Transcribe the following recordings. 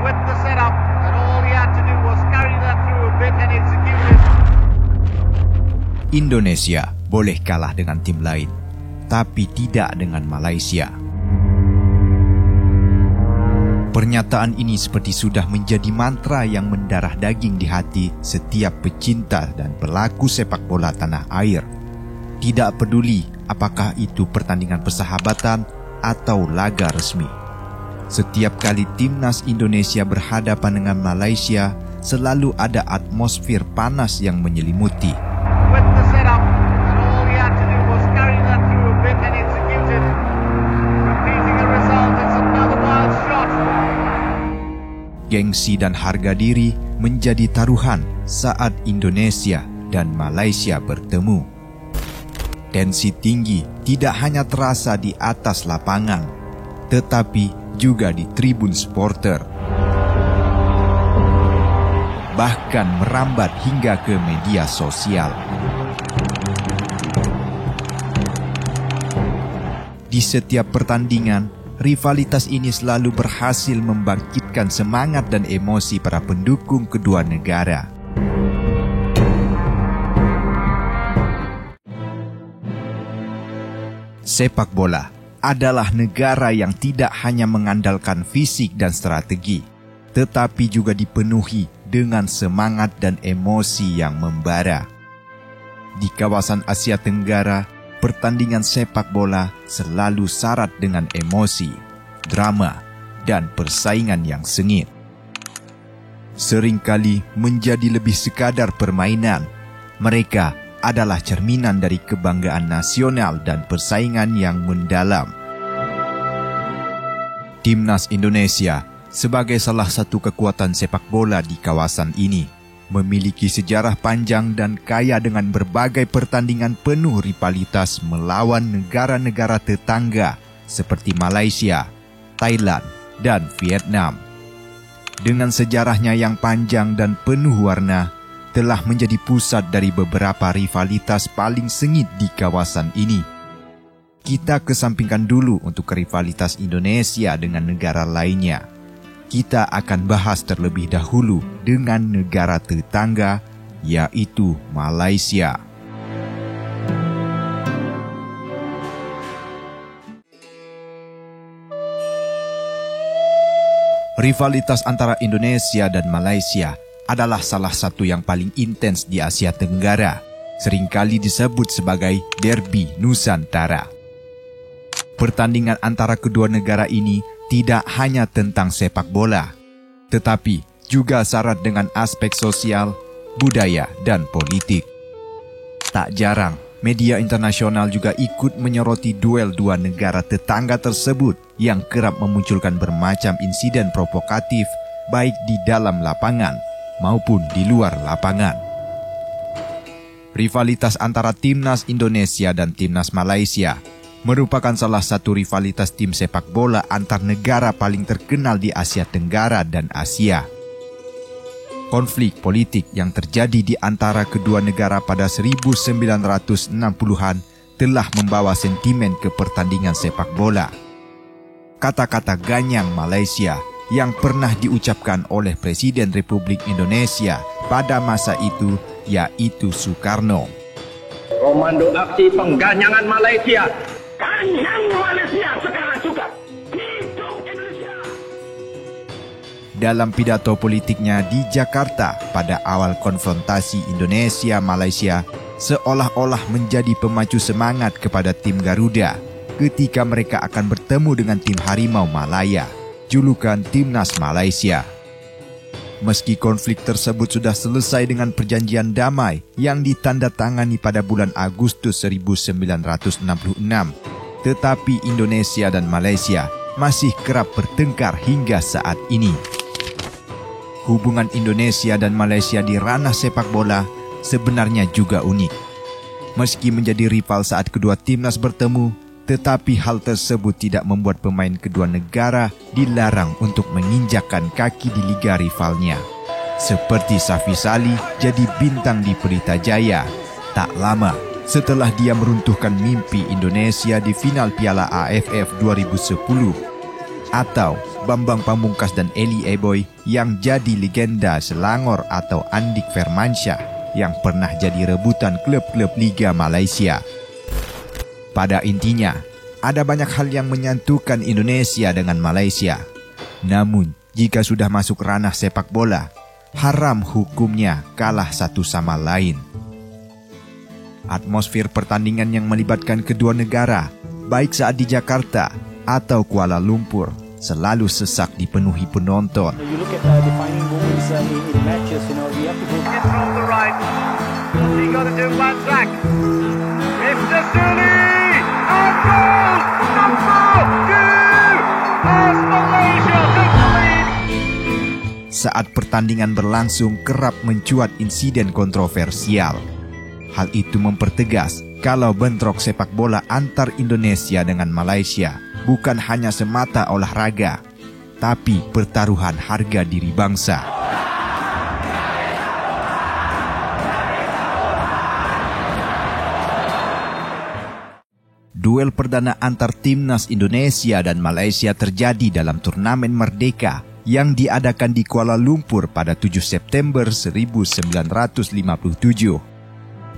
with the setup, and all he had to do was carry that through a bit and execute it. Indonesia boleh kalah dengan tim lain, tapi tidak dengan Malaysia. Pernyataan ini seperti sudah menjadi mantra yang mendarah daging di hati setiap pecinta dan pelaku sepak bola tanah air. Tidak peduli apakah itu pertandingan persahabatan atau laga resmi. Setiap kali timnas Indonesia berhadapan dengan Malaysia, selalu ada atmosfer panas yang menyelimuti. With the setup, and all he had to do was carry that through a bit and execute it. Repeating a result, it's another wild shot. Gengsi dan harga diri menjadi taruhan saat Indonesia dan Malaysia bertemu. Tensi tinggi tidak hanya terasa di atas lapangan, tetapi juga di tribun supporter. Bahkan merambat hingga ke media sosial. Di setiap pertandingan, rivalitas ini selalu berhasil membangkitkan semangat dan emosi para pendukung kedua negara. Sepak bola adalah negara yang tidak hanya mengandalkan fisik dan strategi, tetapi juga dipenuhi dengan semangat dan emosi yang membara. Di kawasan Asia Tenggara, pertandingan sepak bola selalu syarat dengan emosi, drama, dan persaingan yang sengit. Seringkali menjadi lebih sekadar permainan. Mereka adalah cerminan dari kebanggaan nasional dan persaingan yang mendalam. Timnas Indonesia sebagai salah satu kekuatan sepak bola di kawasan ini memiliki sejarah panjang dan kaya dengan berbagai pertandingan penuh rivalitas melawan negara-negara tetangga seperti Malaysia, Thailand, dan Vietnam. Dengan sejarahnya yang panjang dan penuh warna, telah menjadi pusat dari beberapa rivalitas paling sengit di kawasan ini. Kita kesampingkan dulu untuk rivalitas Indonesia dengan negara lainnya. Kita akan bahas terlebih dahulu dengan negara tetangga, yaitu Malaysia. Rivalitas antara Indonesia dan Malaysia adalah salah satu yang paling intens di Asia Tenggara, seringkali disebut sebagai Derby Nusantara. Pertandingan antara kedua negara ini tidak hanya tentang sepak bola, tetapi juga syarat dengan aspek sosial, budaya, dan politik. Tak jarang, media internasional juga ikut menyoroti duel dua negara tetangga tersebut yang kerap memunculkan bermacam insiden provokatif baik di dalam lapangan maupun di luar lapangan. Rivalitas antara timnas Indonesia dan timnas Malaysia merupakan salah satu rivalitas tim sepak bola antar negara paling terkenal di Asia Tenggara dan Asia. Konflik politik yang terjadi di antara kedua negara pada 1960-an telah membawa sentimen ke pertandingan sepak bola. Kata-kata ganyang Malaysia yang pernah diucapkan oleh Presiden Republik Indonesia pada masa itu, yaitu Soekarno. Komando Aksi Pengganyangan Malaysia. Ganyang Malaysia sekarang juga. Hidup Indonesia. Dalam pidato politiknya di Jakarta pada awal konfrontasi Indonesia-Malaysia, seolah-olah menjadi pemacu semangat kepada tim Garuda ketika mereka akan bertemu dengan tim Harimau Malaya, julukan Timnas Malaysia. Meski konflik tersebut sudah selesai dengan perjanjian damai yang ditandatangani pada bulan Agustus 1966, tetapi Indonesia dan Malaysia masih kerap bertengkar hingga saat ini. Hubungan Indonesia dan Malaysia di ranah sepak bola sebenarnya juga unik. Meski menjadi rival saat kedua timnas bertemu, tetapi hal tersebut tidak membuat pemain kedua negara dilarang untuk menginjakkan kaki di liga rivalnya. Seperti Safi Salih jadi bintang di Pelita Jaya tak lama setelah dia meruntuhkan mimpi Indonesia di final Piala AFF 2010. Atau Bambang Pamungkas dan Eli Eboy yang jadi legenda Selangor atau Andik Firmansyah yang pernah jadi rebutan klub-klub Liga Malaysia. Pada intinya, ada banyak hal yang menyatukan Indonesia dengan Malaysia. Namun, jika sudah masuk ranah sepak bola, haram hukumnya kalah satu sama lain. Atmosfer pertandingan yang melibatkan kedua negara, baik saat di Jakarta atau Kuala Lumpur, selalu sesak dipenuhi penonton. You look at defining moments in matches, we have to go It's from the right. What's he got to do? One track. It's the Suli. And goal! Number 2 as Malaysia takes the lead. Saat pertandingan berlangsung kerap mencuat insiden kontroversial. Hal itu mempertegas kalau bentrok sepak bola antar Indonesia dengan Malaysia bukan hanya semata olahraga, tapi pertaruhan harga diri bangsa. Duel perdana antar timnas Indonesia dan Malaysia terjadi dalam turnamen Merdeka yang diadakan di Kuala Lumpur pada 7 September 1957.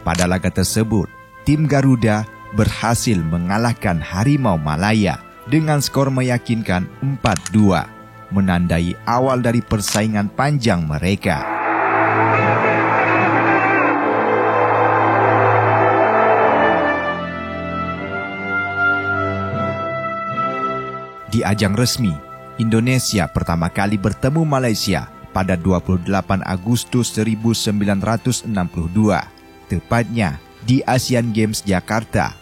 Pada laga tersebut, tim Garuda berhasil mengalahkan Harimau Malaya dengan skor meyakinkan 4-2, menandai awal dari persaingan panjang mereka. Di ajang resmi, Indonesia pertama kali bertemu Malaysia pada 28 Agustus 1962, tepatnya di Asian Games Jakarta.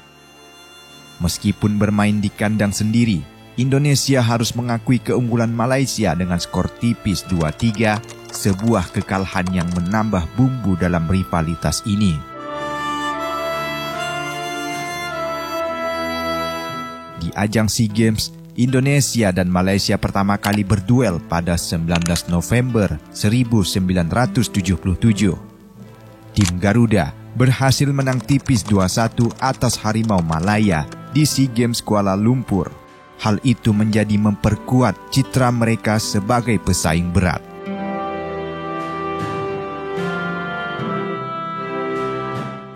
Meskipun bermain di kandang sendiri, Indonesia harus mengakui keunggulan Malaysia dengan skor tipis 2-3, sebuah kekalahan yang menambah bumbu dalam rivalitas ini. Di ajang SEA Games, Indonesia dan Malaysia pertama kali berduel pada 19 November 1977. Tim Garuda berhasil menang tipis 2-1 atas Harimau Malaya di SEA Games Kuala Lumpur. Hal itu menjadi memperkuat citra mereka sebagai pesaing berat.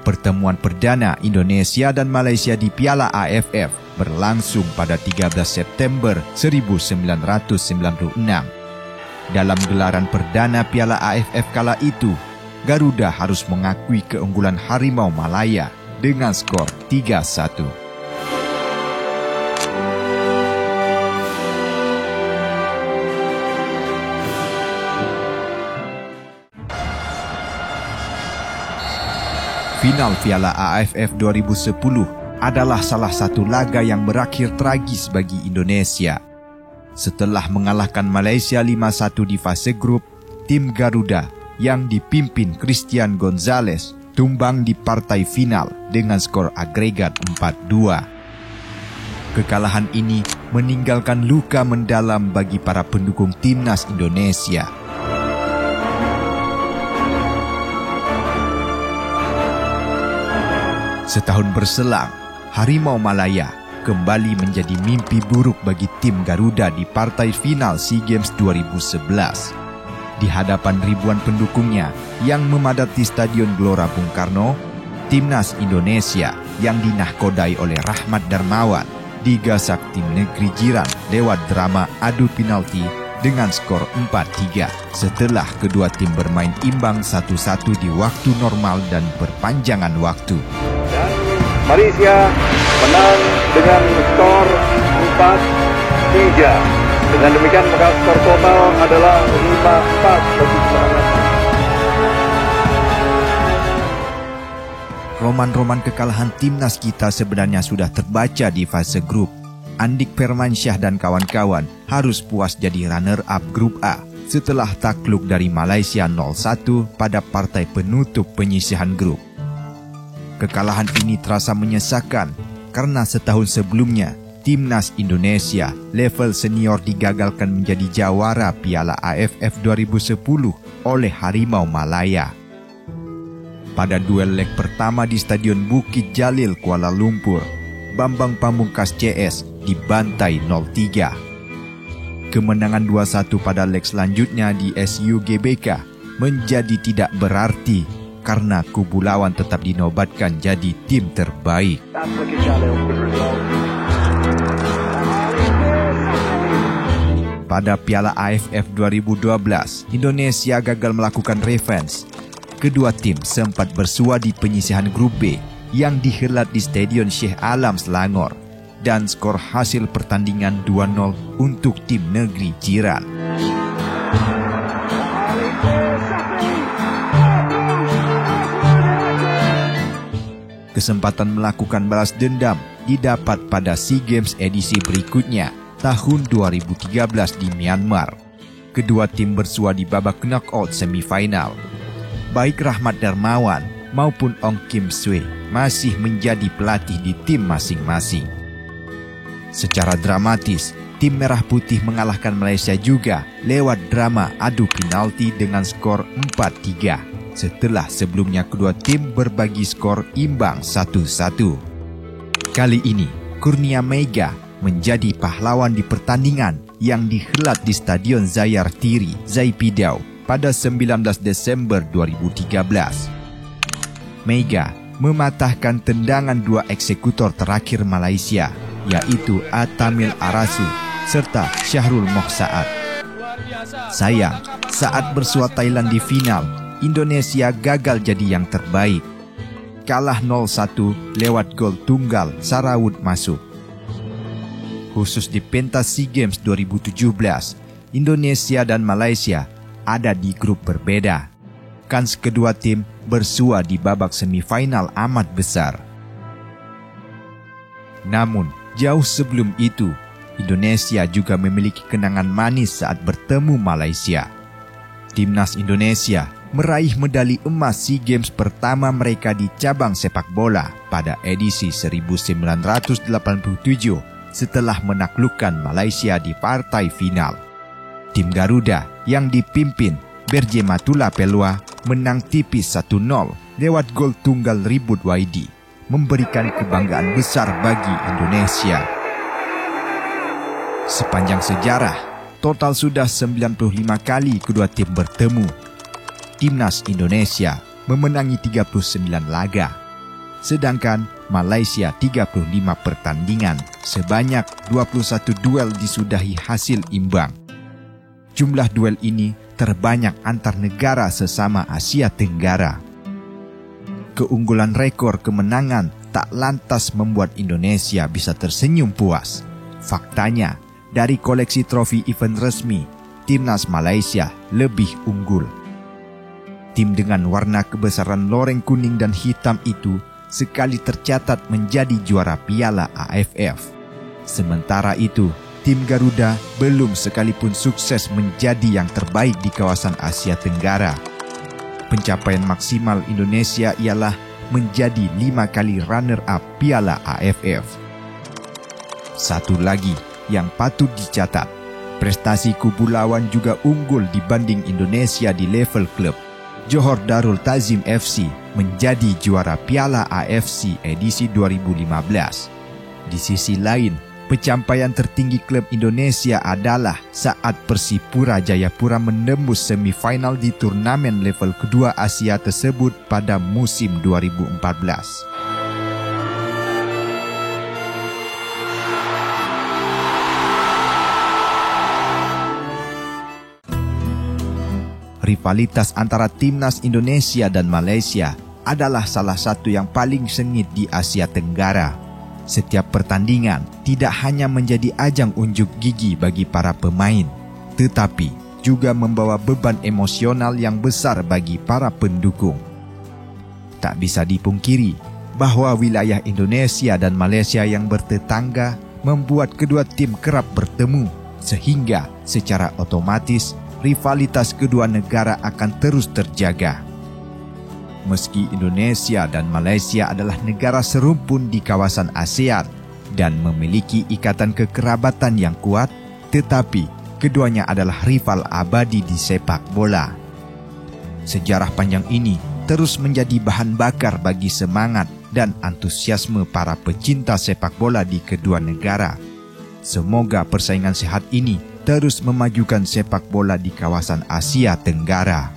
Pertemuan perdana Indonesia dan Malaysia di Piala AFF berlangsung pada 13 September 1996. Dalam gelaran perdana Piala AFF kala itu, Garuda harus mengakui keunggulan Harimau Malaya dengan skor 3-1. Final Piala AFF 2010 adalah salah satu laga yang berakhir tragis bagi Indonesia. Setelah mengalahkan Malaysia 5-1 di fase grup, tim Garuda yang dipimpin Christian Gonzalez tumbang di partai final dengan skor agregat 4-2. Kekalahan ini meninggalkan luka mendalam bagi para pendukung timnas Indonesia. Setahun berselang, Harimau Malaya kembali menjadi mimpi buruk bagi tim Garuda di partai final SEA Games 2011. Di hadapan ribuan pendukungnya yang memadati Stadion Gelora Bung Karno, timnas Indonesia yang dinahkodai oleh Rahmat Darmawan digasak tim negeri jiran lewat drama adu penalti dengan skor 4-3 setelah kedua tim bermain imbang 1-1 di waktu normal dan perpanjangan waktu. Dan Malaysia menang dengan skor 4-3. Dengan demikian maka skor total adalah 5-4 bagi kemenangan. Roman-roman kekalahan timnas kita sebenarnya sudah terbaca di fase grup. Andik Firmansyah dan kawan-kawan harus puas jadi runner-up grup A setelah takluk dari Malaysia 0-1 pada partai penutup penyisihan grup. Kekalahan ini terasa menyesakan karena setahun sebelumnya timnas Indonesia level senior digagalkan menjadi jawara Piala AFF 2010 oleh Harimau Malaya. Pada duel leg pertama di Stadion Bukit Jalil Kuala Lumpur, Bambang Pamungkas CS dibantai 0-3. kemenangan 2-1 pada leg selanjutnya di SUGBK menjadi tidak berarti karena kubu lawan tetap dinobatkan jadi tim terbaik. Pada Piala AFF 2012, Indonesia gagal melakukan revenge. Kedua tim sempat bersua di penyisihan grup B yang dihelat di Stadion Syekh Alam Selangor dan skor hasil pertandingan 2-0 untuk tim negeri jiran. Kesempatan melakukan balas dendam didapat pada SEA Games edisi berikutnya tahun 2013 di Myanmar. Kedua tim bersua di babak knockout semifinal. Baik Rahmat Darmawan maupun Ong Kim Swee masih menjadi pelatih di tim masing-masing. Secara dramatis, tim Merah Putih mengalahkan Malaysia juga lewat drama adu penalti dengan skor 4-3. Setelah sebelumnya kedua tim berbagi skor imbang 1-1. Kali ini, Kurnia Meiga menjadi pahlawan di pertandingan yang dihelat di Stadion Zayar Tiri, Zaypidau pada 19 Desember 2013. Meiga mematahkan tendangan dua eksekutor terakhir Malaysia, yaitu Atamil Arasu serta Syahrul Mokhsaat. Sayang, saat bersua Thailand di final, Indonesia gagal jadi yang terbaik. Kalah 0-1 lewat gol tunggal Sarawut Masuk. Khusus di pentas SEA Games 2017, Indonesia dan Malaysia ada di grup berbeda. Kans kedua tim bersua di babak semifinal amat besar. Namun, jauh sebelum itu, Indonesia juga memiliki kenangan manis saat bertemu Malaysia. Timnas Indonesia meraih medali emas SEA Games pertama mereka di cabang sepak bola pada edisi 1987 setelah menaklukkan Malaysia di partai final. Tim Garuda yang dipimpin Berje Matula Pelua menang tipis 1-0 lewat gol tunggal Ribut Waidi, memberikan kebanggaan besar bagi Indonesia. Sepanjang sejarah, total sudah 95 kali kedua tim bertemu. Timnas Indonesia memenangi 39 laga, sedangkan Malaysia 35 pertandingan, sebanyak 21 duel disudahi hasil imbang. Jumlah duel ini terbanyak antar negara sesama Asia Tenggara. Keunggulan rekor kemenangan tak lantas membuat Indonesia bisa tersenyum puas. Faktanya, dari koleksi trofi event resmi, Timnas Malaysia lebih unggul. Tim dengan warna kebesaran loreng kuning dan hitam itu sekali tercatat menjadi juara Piala AFF. Sementara itu, tim Garuda belum sekalipun sukses menjadi yang terbaik di kawasan Asia Tenggara. Pencapaian maksimal Indonesia ialah menjadi 5 kali runner-up Piala AFF. Satu lagi yang patut dicatat, prestasi kubu lawan juga unggul dibanding Indonesia di level klub. Johor Darul Ta'zim FC menjadi juara Piala AFC edisi 2015. Di sisi lain, pencapaian tertinggi klub Indonesia adalah saat Persipura Jayapura menembus semifinal di turnamen level kedua Asia tersebut pada musim 2014. Rivalitas antara Timnas Indonesia dan Malaysia adalah salah satu yang paling sengit di Asia Tenggara. Setiap pertandingan tidak hanya menjadi ajang unjuk gigi bagi para pemain, tetapi juga membawa beban emosional yang besar bagi para pendukung. Tak bisa dipungkiri bahwa wilayah Indonesia dan Malaysia yang bertetangga membuat kedua tim kerap bertemu, sehingga secara otomatis rivalitas kedua negara akan terus terjaga. Meski Indonesia dan Malaysia adalah negara serumpun di kawasan ASEAN dan memiliki ikatan kekerabatan yang kuat, tetapi keduanya adalah rival abadi di sepak bola. Sejarah panjang ini terus menjadi bahan bakar bagi semangat dan antusiasme para pecinta sepak bola di kedua negara. Semoga persaingan sehat ini terus memajukan sepak bola di kawasan Asia Tenggara.